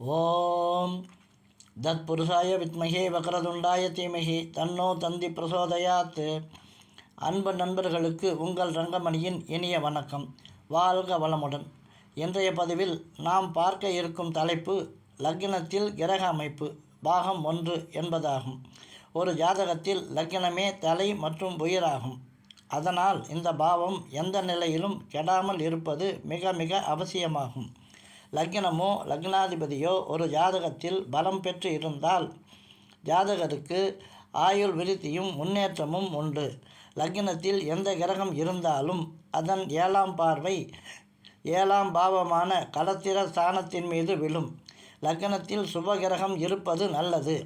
ஓம் தத்புருஷாய வித்மகே வக்ரதுண்டாய தீமகி தன்னோ தந்தி பிரசோதயாத். அன்பு நண்பர்களுக்கு உங்கள் ரங்கமணியின் இனிய வணக்கம். வாழ்க வளமுடன். இன்றைய பதிவில் நாம் பார்க்க இருக்கும் தலைப்பு லக்னத்தில் கிரக அமைப்பு பாகம் 1 என்பதாகும். ஒரு ஜாதகத்தில் லக்னமே தலை மற்றும் உயிராகும். அதனால் இந்த பாவம் எந்த நிலையிலும் கெடாமல் இருப்பது மிக மிக அவசியமாகும். லக்னமோ லக்னாதிபதியோ ஒரு ஜாதகத்தில் பலம் பெற்று இருந்தால் ஜாதகருக்கு ஆயுள் விருத்தியும் முன்னேற்றமும் உண்டு. லக்னத்தில் எந்த கிரகம் இருந்தாலும் அதன் 7ஆம் பார்வை 7ஆம் பாவமான களத்திர ஸ்தானத்தின் மீது விழும். லக்னத்தில் சுபகிரகம் இருப்பது நல்லது.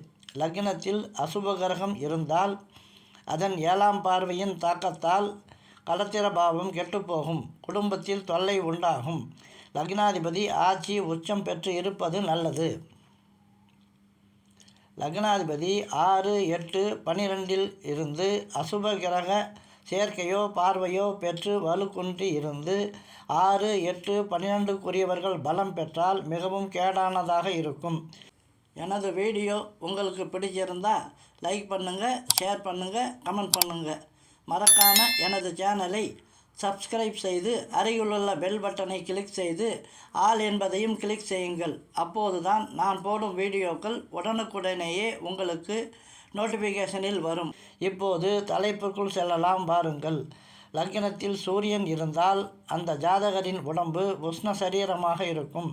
லக்னத்தில் அசுப கிரகம் இருந்தால் அதன் 7ஆம் பார்வையின் தாக்கத்தால் களத்திர பாவம் கெட்டுப்போகும். குடும்பத்தில் தொல்லை உண்டாகும். லக்னாதிபதி ஆட்சி உச்சம் பெற்று இருப்பது நல்லது. லக்னாதிபதி 6, 8, 12 இருந்து அசுப கிரக சேர்க்கையோ பார்வையோ பெற்று வலுக்குன்றி இருந்து 6, 8, 12க்குரியவர்கள் பலம் பெற்றால் மிகவும் கேடானதாக இருக்கும். எனது வீடியோ உங்களுக்கு பிடிச்சிருந்தால் லைக் பண்ணுங்கள், ஷேர் பண்ணுங்கள், கமெண்ட் பண்ணுங்கள். மறக்காமல் எனது சேனலை சப்ஸ்கிரைப் செய்து அருகிலுள்ள பெல் பட்டனை கிளிக் செய்து ஆல் என்பதையும் கிளிக் செய்யுங்கள். அப்போதுதான் நான் போடும் வீடியோக்கள் உடனுக்குடனேயே உங்களுக்கு நோட்டிஃபிகேஷனில் வரும். இப்போது தலைப்புக்குள் செல்லலாம் வாருங்கள். லக்னத்தில் சூரியன் இருந்தால் அந்த ஜாதகரின் உடம்பு உஷ்ண சரீரமாக இருக்கும்.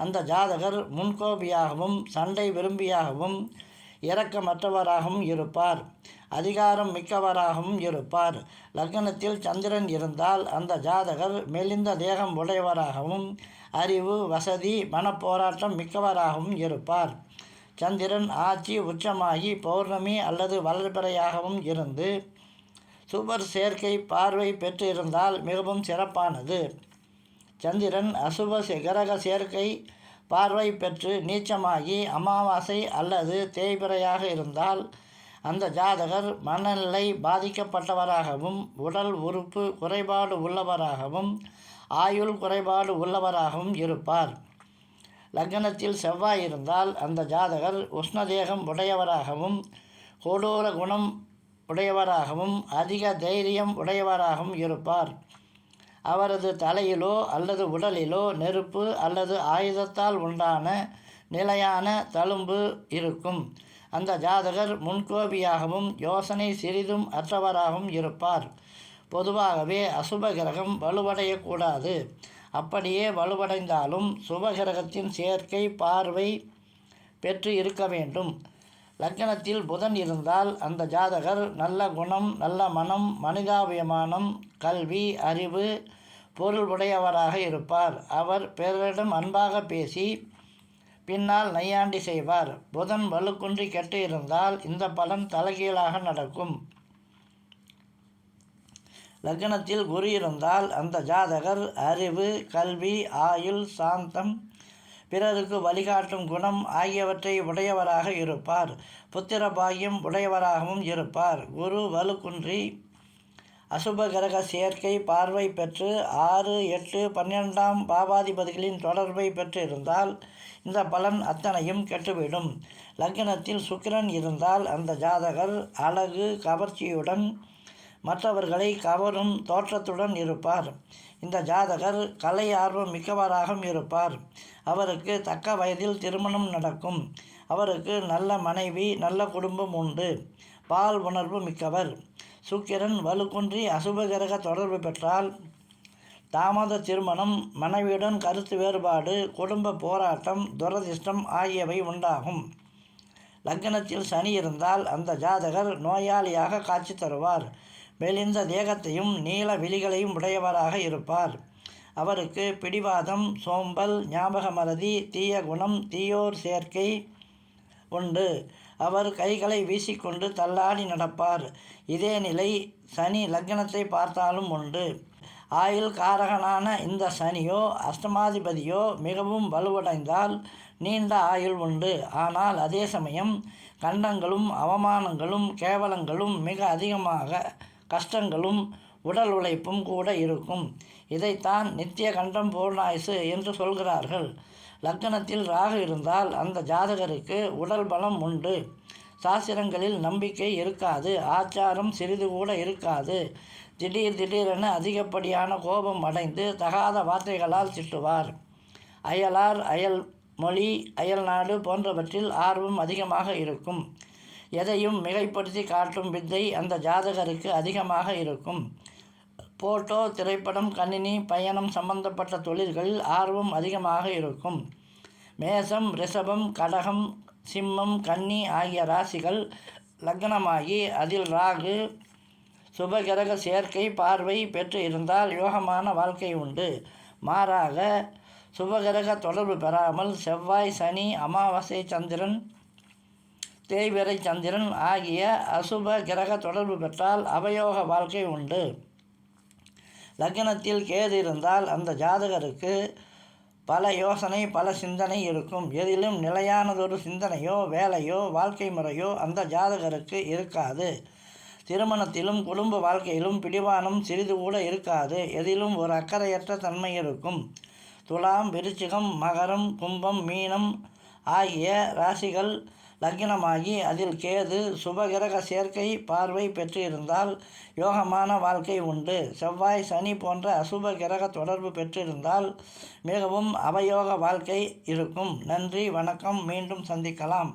அந்த ஜாதகர் முன்கோபியாகவும் சண்டை விரும்பியாகவும் இரக்கமற்றவராகவும் இருப்பார். அதிகாரம் மிக்கவராகவும் இருப்பார். லக்னத்தில் சந்திரன் இருந்தால் அந்த ஜாதகர் மெலிந்த தேகம் உடையவராகவும் அறிவு, வசதி, மனப்போராட்டம் மிக்கவராகவும் இருப்பார். சந்திரன் ஆட்சி உச்சமாகி பௌர்ணமி அல்லது வளர்பிறையாகவும் இருந்து சுபர் சேர்க்கை பார்வை பெற்று இருந்தால் மிகவும் சிறப்பானது. சந்திரன் அசுப கிரக சேர்க்கை பார்வை பெற்று நீச்சமாகி அமாவாசை அல்லது தேய்பிறையாக இருந்தால் அந்த ஜாதகர் மனநிலை பாதிக்கப்பட்டவராகவும் உடல் உறுப்பு குறைபாடு உள்ளவராகவும் ஆயுள் குறைபாடு உள்ளவராகவும் இருப்பார். லக்னத்தில் செவ்வாய் இருந்தால் அந்த ஜாதகர் உஷ்ணதேகம் உடையவராகவும் கொடூர குணம் உடையவராகவும் அதிக தைரியம் உடையவராகவும் இருப்பார். அவரது தலையிலோ அல்லது உடலிலோ நெருப்பு அல்லது ஆயுதத்தால் உண்டான நிலையான தழும்பு இருக்கும். அந்த ஜாதகர் முன்கோபியாகவும் யோசனை சிறிதும் அற்றவராகவும் இருப்பார். பொதுவாகவே அசுப கிரகம் வலுவடையக்கூடாது. அப்படியே வலுவடைந்தாலும் சுபகிரகத்தின் சேர்க்கை பார்வை பெற்று இருக்க வேண்டும். லக்னத்தில் புதன் இருந்தால் அந்த ஜாதகர் நல்ல குணம், நல்ல மனம், மனிதாபிமானம், கல்வி, அறிவு, பொருள் உடையவராக இருப்பார். அவர் பிறரிடம் அன்பாக பேசி பின்னால் நையாண்டி செய்வார். புதன் வலுக்குன்றி கெட்டு இருந்தால் இந்த பலன் தலைகீழாக நடக்கும். லக்னத்தில் குரு இருந்தால் அந்த ஜாதகர் அறிவு, கல்வி, ஆயுள், சாந்தம், பிறருக்கு வழிகாட்டும் குணம் ஆகியவற்றை உடையவராக இருப்பார். புத்திர பாக்கியம் உடையவராகவும் இருப்பார். குரு வலுக்குன்றி அசுப கிரக சேர்க்கை பார்வை பெற்று 6, 8, 12ஆம் பாவாதிபதிகளின் தொடர்பை பெற்று இருந்தால் இந்த பலன் அத்தனையும் கெட்டுவிடும். லக்னத்தில் சுக்கிரன் இருந்தால் அந்த ஜாதகர் அழகு, கவர்ச்சியுடன் மற்றவர்களை கவரும் தோற்றத்துடன் இருப்பார். இந்த ஜாதகர் கலை ஆர்வம் மிக்கவராகவும் இருப்பார். அவருக்கு தக்க வயதில் திருமணம் நடக்கும். அவருக்கு நல்ல மனைவி, நல்ல குடும்பம் உண்டு. பால் உணர்வு மிக்கவர். சுக்கிரன் வலுக்குன்றி அசுபகிரக தொடர்பு பெற்றால் தாமத திருமணம், மனைவியுடன் கருத்து வேறுபாடு, குடும்ப போராட்டம், துரதிர்ஷ்டம் ஆகியவை உண்டாகும். லக்னத்தில் சனி இருந்தால் அந்த ஜாதகர் நோயாளியாக காட்சி தருவார். மெலிந்த தேகத்தையும் நீல விழிகளையும் உடையவராக இருப்பார். அவருக்கு பிடிவாதம், சோம்பல், ஞாபக மறதி, தீய குணம், தீயோர் சேர்க்கை உண்டு. அவர் கைகளை வீசிக்கொண்டு தள்ளாடி நடப்பார். இதே நிலை சனி லக்னத்தை பார்த்தாலும் உண்டு. ஆயுள் காரகனான இந்த சனியோ அஷ்டமாதிபதியோ மிகவும் வலுவடைந்தால் நீண்ட ஆயுள் உண்டு. ஆனால் அதே சமயம் கண்டங்களும் அவமானங்களும் கேவலங்களும் மிக அதிகமாக கஷ்டங்களும் உடல் உழைப்பும் கூட இருக்கும். இதைத்தான் நித்திய கண்டம் பூர்ணாயுசு என்று சொல்கிறார்கள். லக்னத்தில் ராகு இருந்தால் அந்த ஜாதகருக்கு உடல் பலம் உண்டு. சாஸ்திரங்களில் நம்பிக்கை இருக்காது. ஆச்சாரம் சிறிது கூட இருக்காது. திடீரென அதிகப்படியான கோபம் அடைந்து தகாத வார்த்தைகளால் திட்டுவார். அயலார், அயல் மொழி, அயல்நாடு போன்றவற்றில் ஆர்வம் அதிகமாக இருக்கும். எதையும் மிகைப்படுத்தி காட்டும் வித்தை அந்த ஜாதகருக்கு அதிகமாக இருக்கும். போட்டோ, திரைப்படம், கணினி, பயணம் சம்பந்தப்பட்ட தொழில்களில் ஆர்வம் அதிகமாக இருக்கும். மேசம், ரிஷபம், கடகம், சிம்மம், கன்னி ஆகிய ராசிகள் லக்னமாகி அதில் ராகு சுபகிரக சேர்க்கை பார்வை பெற்று இருந்தால் யோகமான வாழ்க்கை உண்டு. மாறாக சுபகிரக தொடர்பு பெறாமல் செவ்வாய், சனி, அமாவாசை சந்திரன், தேய்பிறை சந்திரன் ஆகிய அசுப கிரக தொடர்பு பெற்றால் அவயோக வாழ்க்கை உண்டு. லக்னத்தில் கேது இருந்தால் அந்த ஜாதகருக்கு பல யோசனை, பல சிந்தனை இருக்கும். எதிலும் நிலையானதொரு சிந்தனையோ, வேலையோ, வாழ்க்கை முறையோ அந்த ஜாதகருக்கு இருக்காது. திருமணத்திலும் குடும்ப வாழ்க்கையிலும் பிடிவானம் சிறிது கூட இருக்காது. எதிலும் ஒரு அக்கறையற்ற தன்மை இருக்கும். துலாம், விருச்சிகம், மகரம், கும்பம், மீனம் ஆகிய ராசிகள் லக்னமாகி அதில் கேது சுபகிரக சேர்க்கை பார்வை பெற்று இருந்தால் யோகமான வாழ்க்கை உண்டு. செவ்வாய், சனி போன்ற அசுப கிரக தொடர்பு பெற்றிருந்தால் மிகவும் அவயோக வாழ்க்கை இருக்கும். நன்றி, வணக்கம். மீண்டும் சந்திக்கலாம்.